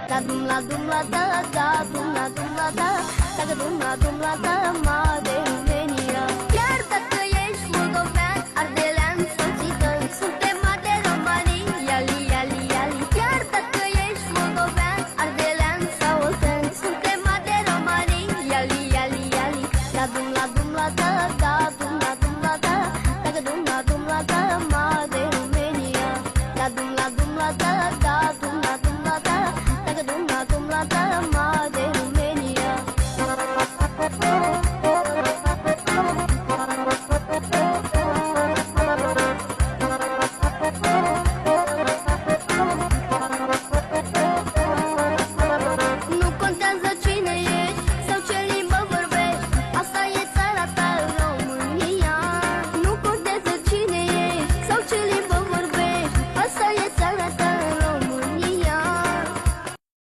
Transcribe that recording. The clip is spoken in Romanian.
La dum la dum la da da dum la da tacă dum la da ma de România. Chiar dacă ești moldovean, ardelean sau țigan, suntem de romanii, iali, iali, iali. Chiar dacă ești moldovean, ardelean sau olten, suntem de romanii, iali, iali, iali. La dum la da da dum la da tacă dum la da ma de România. La dum la da da dum la da tacă dum la da ma